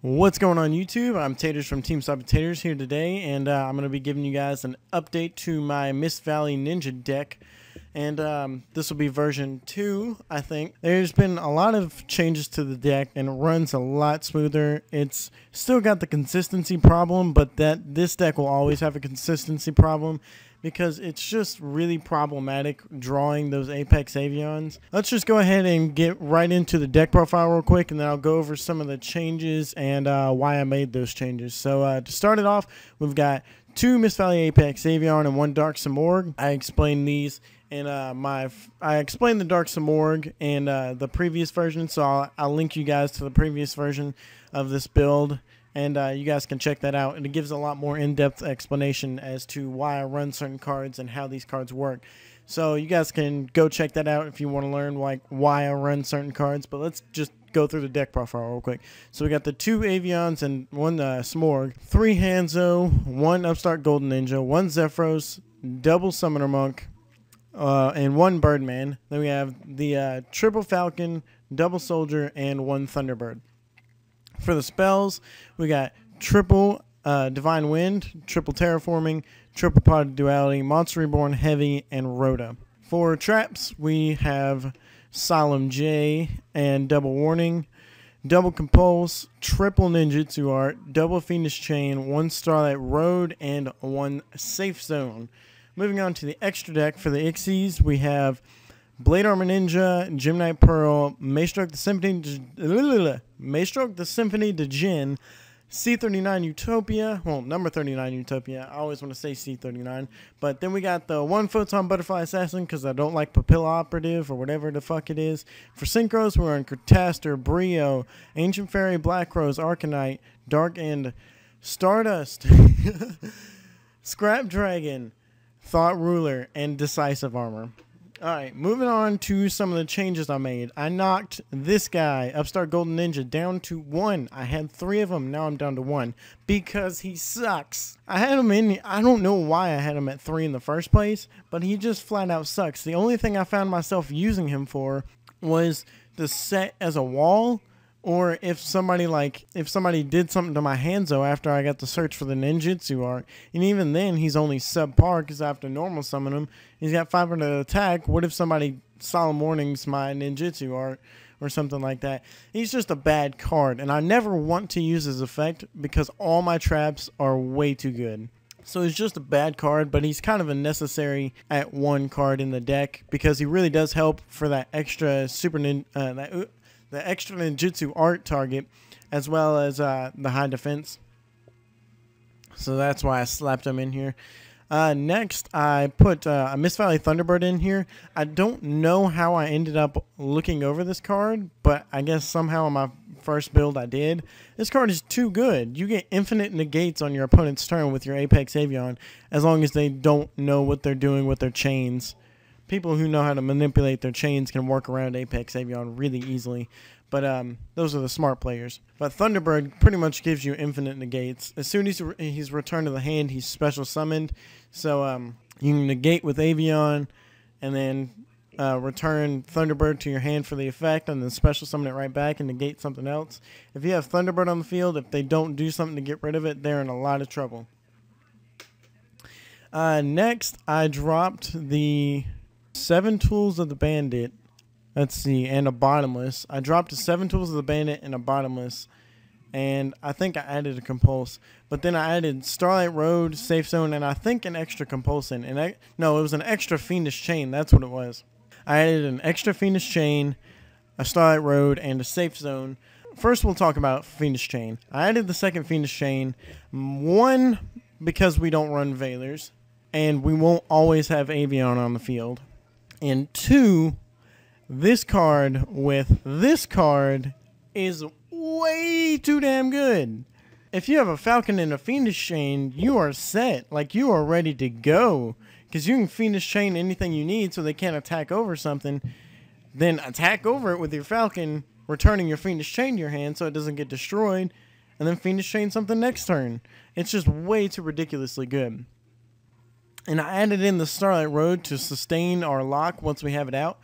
What's going on YouTube? I'm Taters from TeamSlopyTaters here today, and I'm going to be giving you guys an update to my Mist Valley Ninja deck. And this will be version 2, I think. There's been a lot of changes to the deck, and it runs a lot smoother. It's still got the consistency problem, but this deck will always have a consistency problem because it's just really problematic drawing those Apex Avions. Let's just go ahead and get right into the deck profile real quick, and then I'll go over some of the changes and why I made those changes. So to start it off, we've got 2 Mist Valley Apex Avion and 1 Dark Simorgh. I explained these in I explained the Dark Simorgh in the previous version, so I'll link you guys to the previous version of this build, and you guys can check that out. And it gives a lot more in-depth explanation as to why I run certain cards and how these cards work. So you guys can go check that out if you want to learn like why I run certain cards. But let's just go through the deck profile real quick. So we got the 2 Avions and 1 Simorgh, 3 Hanzo, 1 Upstart Golden Ninja, 1 Zephyros, double Summoner Monk, and 1 Birdman. Then we have the triple Falcon, double Soldier, and 1 Thunderbird. For the spells, we got triple Divine Wind, triple Terraforming, triple Pod Duality, Monster Reborn, Heavy, and Rhoda. For traps, we have Solemn J and Double Warning, double Compulse, triple Ninjutsu Art, double Fiendish Chain, 1 Starlight Road, and 1 Safe Zone. Moving on to the extra deck for the Ixies, we have Blade Armor Ninja, Gemini Pearl, Maestroke the Symphony de Jin, C39 Utopia, well, number 39 Utopia. I always want to say C39. But then we got the 1 Photon Butterfly Assassin because I don't like Papilla Operative or whatever the fuck it is. For Synchros, we're on Cretaster, Brio, Ancient Fairy, Black Rose, Arcanite, Dark End, Stardust, Scrap Dragon, Thought Ruler, and Decisive Armor. Alright, moving on to some of the changes I made. I knocked this guy, Upstart Golden Ninja, down to 1. I had 3 of them, now I'm down to 1. Because he sucks. I had him in, I don't know why I had him at 3 in the first place, but he just flat out sucks. The only thing I found myself using him for was to set as a wall, or if somebody did something to my Hanzo after I got to search for the ninjutsu art. And even then, he's only subpar because I have to normal summon him. He's got 500 attack. What if somebody Solemn Warnings my ninjutsu art or something like that? He's just a bad card, and I never want to use his effect because all my traps are way too good. So he's just a bad card, but he's kind of a necessary at 1 card in the deck because he really does help for that extra the extra ninjutsu art target, as well as the high defense. So that's why I slapped him in here. Next, I put a Mist Valley Thunderbird in here. I don't know how I ended up looking over this card, but I guess somehow on my first build I did. This card is too good. You get infinite negates on your opponent's turn with your Apex Avion, as long as they don't know what they're doing with their chains. People who know how to manipulate their chains can work around Apex Avion really easily. But those are the smart players. But Thunderbird pretty much gives you infinite negates. As soon as he's returned to the hand, he's special summoned. So you can negate with Avion, and then return Thunderbird to your hand for the effect, and then special summon it right back and negate something else. If you have Thunderbird on the field, if they don't do something to get rid of it, they're in a lot of trouble. Next, I dropped the 7 Tools of the Bandit. Let's see, and a Bottomless. I dropped the 7 Tools of the Bandit and a Bottomless, and I think I added a Compulse. But then I added Starlight Road, Safe Zone, and I think an extra Compulsion. And no, it was an extra Fiendish Chain. That's what it was. I added an extra Fiendish Chain, a Starlight Road, and a Safe Zone. First, we'll talk about Fiendish Chain. I added the second Fiendish Chain. 1, because we don't run Veilers, and we won't always have Avion on the field. And 2, this card with this card is way too damn good. If you have a Falcon and a Fiendish Chain, you are set. Like, you are ready to go. Because you can Fiendish Chain anything you need so they can't attack over something. Then attack over it with your Falcon, returning your Fiendish Chain to your hand so it doesn't get destroyed. And then Fiendish Chain something next turn. It's just way too ridiculously good. And I added in the Starlight Road to sustain our lock once we have it out.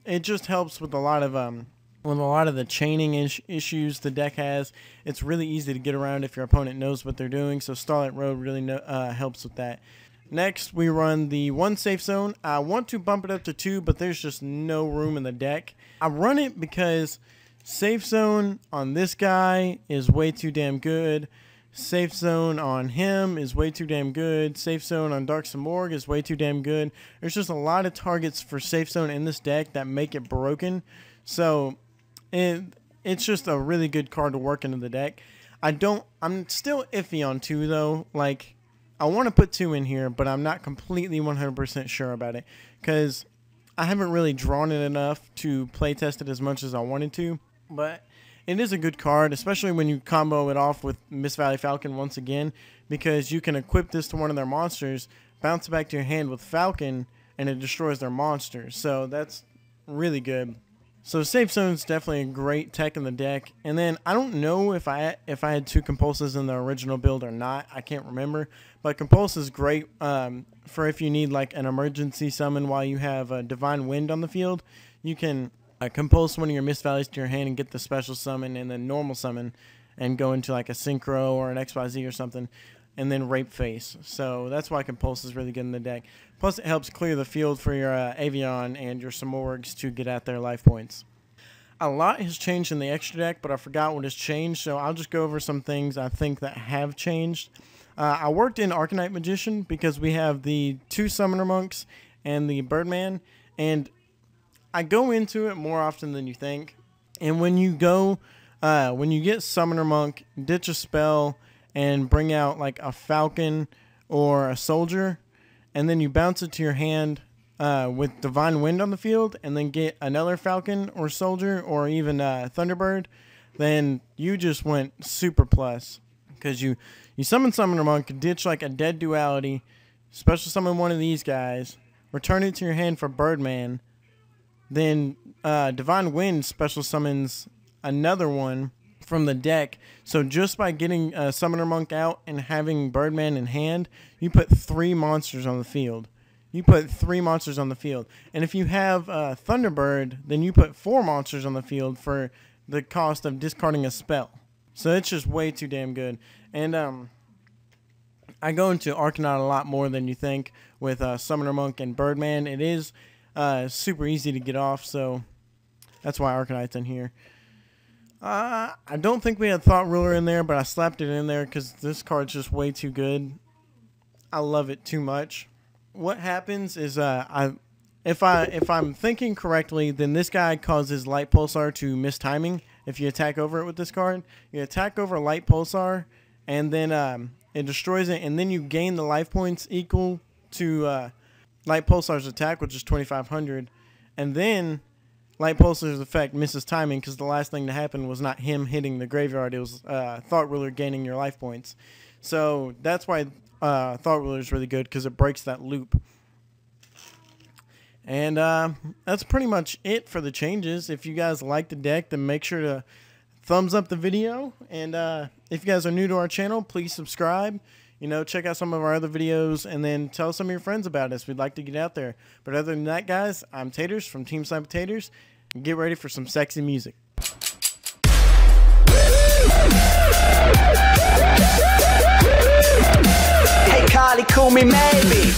It just helps with a lot of with a lot of the chaining issues the deck has, it's really easy to get around if your opponent knows what they're doing. So Starlight Road really helps with that. Next, we run the 1 safe zone. I want to bump it up to 2, but there's just no room in the deck. I run it because safe zone on this guy is way too damn good. Safe zone on him is way too damn good. Safe zone on Dark Simorgh is way too damn good. There's just a lot of targets for safe zone in this deck that make it broken. So it's just a really good card to work into the deck. I'm still iffy on 2 though. Like, I want to put 2 in here, but I'm not completely 100% sure about it because I haven't really drawn it enough to play test it as much as I wanted to. But it is a good card, especially when you combo it off with Mist Valley Falcon once again, because you can equip this to one of their monsters, bounce it back to your hand with Falcon, and it destroys their monsters. So that's really good. So Safe Zone is definitely a great tech in the deck. And then I don't know if I had 2 Compulses in the original build or not. I can't remember. But Compulse is great for if you need like an emergency summon while you have a Divine Wind on the field. You can Compulse one of your Mist Valleys to your hand and get the special summon and then normal summon and go into like a Synchro or an XYZ or something. And then Rape Face. So that's why Compulse is really good in the deck. Plus it helps clear the field for your Avian and your Simorghs to get at their life points. A lot has changed in the extra deck, but I forgot what has changed, so I'll just go over some things I think that have changed. I worked in Arcanite Magician because we have the 2 Summoner Monks and the Birdman, and I go into it more often than you think. And when you get Summoner Monk, ditch a spell, and bring out like a Falcon or a Soldier, and then you bounce it to your hand with Divine Wind on the field, and then get another Falcon or Soldier or even Thunderbird, then you just went super plus. Because you summon Summoner Monk, ditch like a dead duality, special summon one of these guys, return it to your hand for Birdman, then Divine Wind special summons another one from the deck. So just by getting Summoner Monk out and having Birdman in hand, you put 3 monsters on the field. You put 3 monsters on the field. And if you have Thunderbird, then you put 4 monsters on the field for the cost of discarding a spell. So it's just way too damn good. And I go into Arcanite a lot more than you think with Summoner Monk and Birdman. It is super easy to get off, so that's why Arcanite's in here. I don't think we had Thought Ruler in there, but I slapped it in there because this card's just way too good. I love it too much. What happens is if I'm thinking correctly, then this guy causes Light Pulsar to miss timing. If you attack over it with this card, you attack over Light Pulsar, and then it destroys it, and then you gain the life points equal to Light Pulsar's attack, which is 2,500, and then Light Pulsar's effect misses timing because the last thing to happen was not him hitting the graveyard. It was Thought Ruler gaining your life points. So that's why Thought Ruler is really good, because it breaks that loop. And that's pretty much it for the changes. If you guys like the deck, then make sure to thumbs up the video. And if you guys are new to our channel, please subscribe. You know, check out some of our other videos, and then tell some of your friends about us. We'd like to get out there. But other than that, guys, I'm Taters from TeamSlopyTaters. Get ready for some sexy music. Hey, Carly, call me maybe.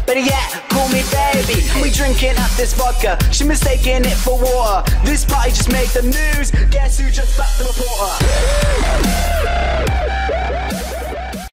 Better yet, call me baby. We drinking up this vodka, she mistaking it for water. This party just made the news. Guess who just backed the report?